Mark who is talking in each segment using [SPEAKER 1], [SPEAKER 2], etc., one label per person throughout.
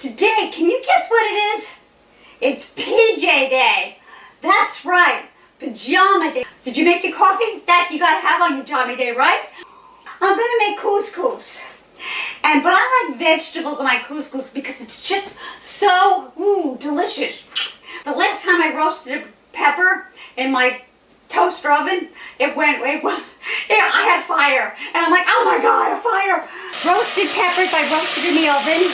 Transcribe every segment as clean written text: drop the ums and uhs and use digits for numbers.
[SPEAKER 1] Today, can you guess what it is? It's PJ Day. That's right, Pajama Day. Did you make your coffee? That you gotta have on your Pajama Day, right? I'm gonna make couscous. But I like vegetables in my couscous because it's just so delicious. The last time I roasted a pepper in my toaster oven, I had fire. And I'm like, oh my God, a fire. Roasted peppers, I roasted in the oven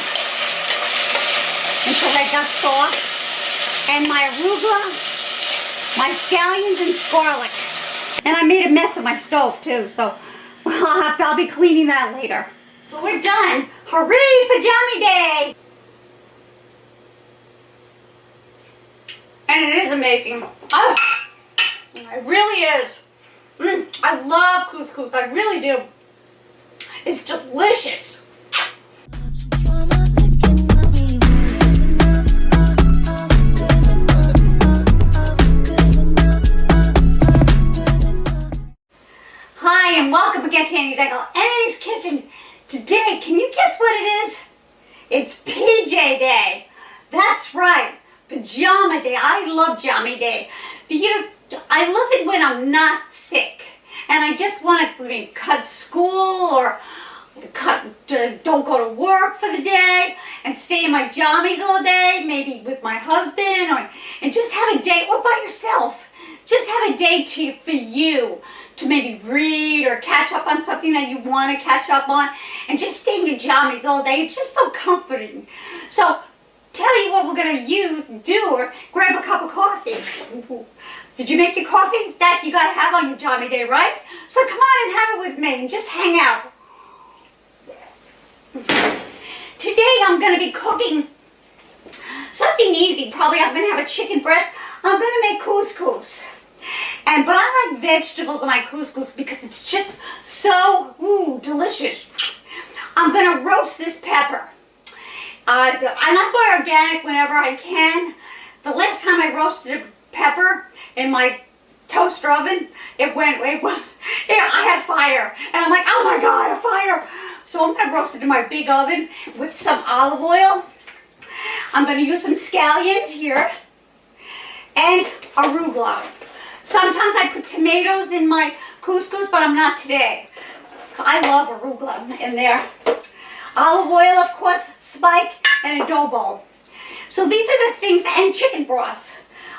[SPEAKER 1] until they got soft. And my arugula, my scallions, and garlic. And I made a mess of my stove too, so I'll be cleaning that later. So we're done. Hooray, Pajama Day! And it is amazing. Oh, it really is. I love couscous. I really do. It's delicious. Hi, and welcome again to Annie's Kitchen. Today, can you guess what it is? It's PJ Day. That's right, Pajama Day. I love Pajama Day. But I love it when I'm not sick and I just want to maybe cut school or don't go to work for the day and stay in my jammies all day, maybe with my husband, and just have a day, or by yourself. Just have a day for you to maybe read or catch up on something that you want to catch up on, and just stay in your jammies all day. It's just so comforting. So, tell you what we're going to do, or grab a cup of coffee. Did you make your coffee? That you got to have on your Pajama Day, right? So come on and have it with me and just hang out. Today I'm going to be cooking something easy. Probably I'm going to have a chicken breast. I'm going to make couscous. But I like vegetables in my couscous because it's just so delicious. I'm going to roast this pepper. I like my organic whenever I can. The last time I roasted a pepper in my toaster oven, I had fire. And I'm like, oh my God, a fire. So I'm going to roast it in my big oven with some olive oil. I'm going to use some scallions here and arugula. Sometimes I put tomatoes in my couscous, but I'm not today. I love arugula in there. Olive oil, of course, spike, and a dough bowl. So these are the things, and chicken broth.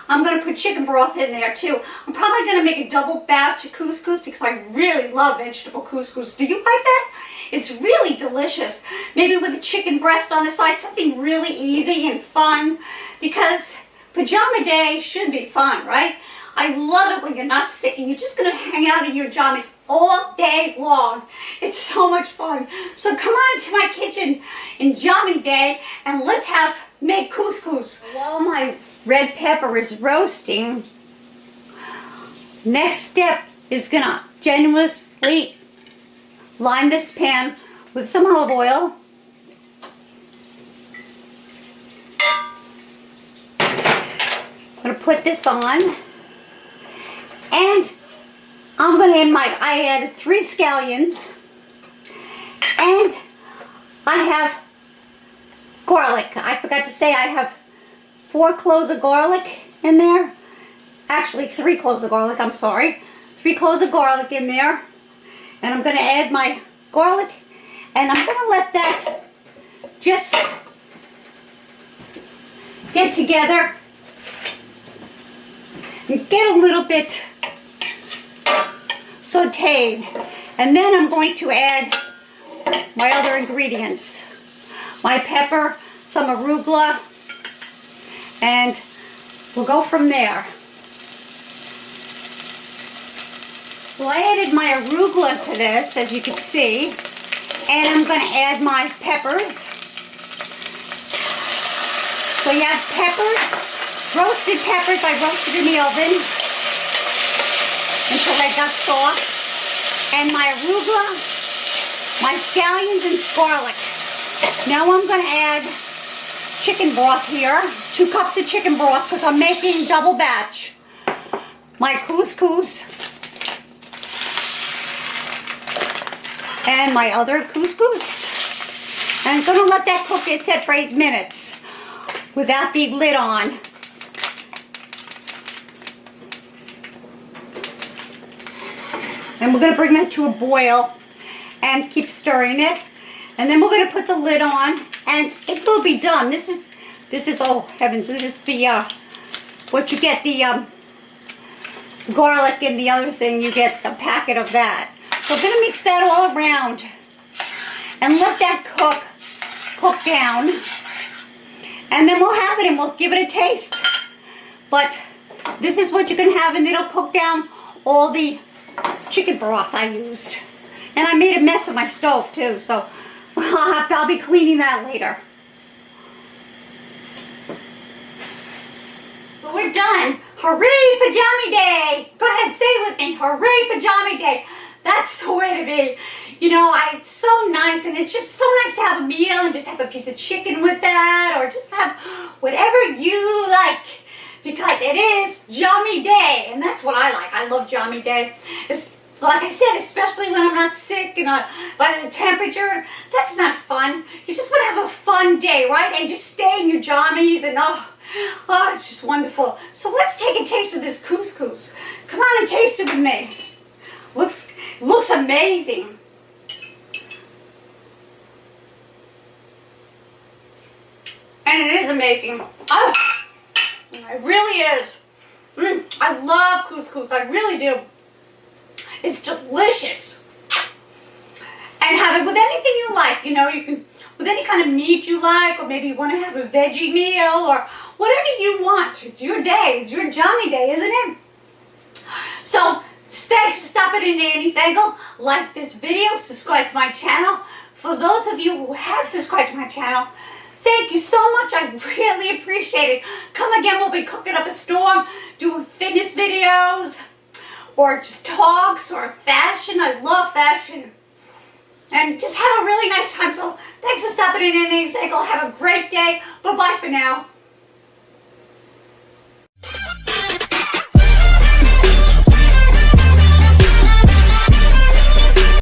[SPEAKER 1] I'm going to put chicken broth in there too. I'm probably going to make a double batch of couscous because I really love vegetable couscous. Do you like that? It's really delicious. Maybe with a chicken breast on the side, something really easy and fun, because Pajama Day should be fun, right? I love it when you're not sick and you're just going to hang out in your jammies all day long. It's so much fun. So come on into my kitchen in Pajama Day and let's make couscous. While my red pepper is roasting, next step is going to generously line this pan with some olive oil. I'm going to put this on. And I'm going to I added 3 scallions, and I have garlic. I forgot to say I have 4 cloves of garlic in there. Actually 3 cloves of garlic, I'm sorry. 3 cloves of garlic in there. And I'm going to add my garlic, and I'm going to let that just get together and get a little bit sauteed. And then I'm going to add my other ingredients. My pepper, some arugula, and we'll go from there. So I added my arugula to this, as you can see, and I'm going to add my peppers. So you have peppers, roasted peppers I roasted in the oven until they got soft, and my arugula, my scallions, and garlic. Now I'm going to add chicken broth here, 2 cups of chicken broth, because I'm making double batch. My couscous and my other couscous. And I'm gonna let that cook, it said, for 8 minutes without the lid on. And we're gonna bring that to a boil and keep stirring it. And then we're gonna put the lid on and it will be done. This is, oh heavens, this is the, what you get, the garlic and the other thing, you get a packet of that. So we're gonna mix that all around and let that cook down. And then we'll have it and we'll give it a taste. But this is what you can have, and it'll cook down all the chicken broth I used. And I made a mess of my stove too, so I'll be cleaning that later. So we're done. Hooray for Jammy Day! Go ahead, say it with me. Hooray for Jammy Day. That's the way to be. You know, it's so nice, and it's just so nice to have a meal and just have a piece of chicken with that, or just have whatever you like, because it is Jammy Day, and that's what I like. I love Jammy Day. It's, like I said, especially when I'm not sick and by the temperature, that's not fun. You just want to have a fun day, right? And just stay in your jammies and oh, it's just wonderful. So let's take a taste of this couscous. Come on and taste it with me. Looks amazing. And it is amazing. Oh, it really is. I love couscous. I really do. It's delicious. And have it with anything you like. You know, you can, with any kind of meat you like, or maybe you want to have a veggie meal, or whatever you want. It's your day. It's your Jammy Day, isn't it? So, thanks for stopping in Nanny's Angle. Like this video, subscribe to my channel. For those of you who have subscribed to my channel, thank you so much. I really appreciate it. Come again, we'll be cooking up a storm, doing fitness videos, or just talks, or fashion. I love fashion. And just have a really nice time. So thanks for stopping in Nanny's Angle. Have a great day. Bye-bye for now.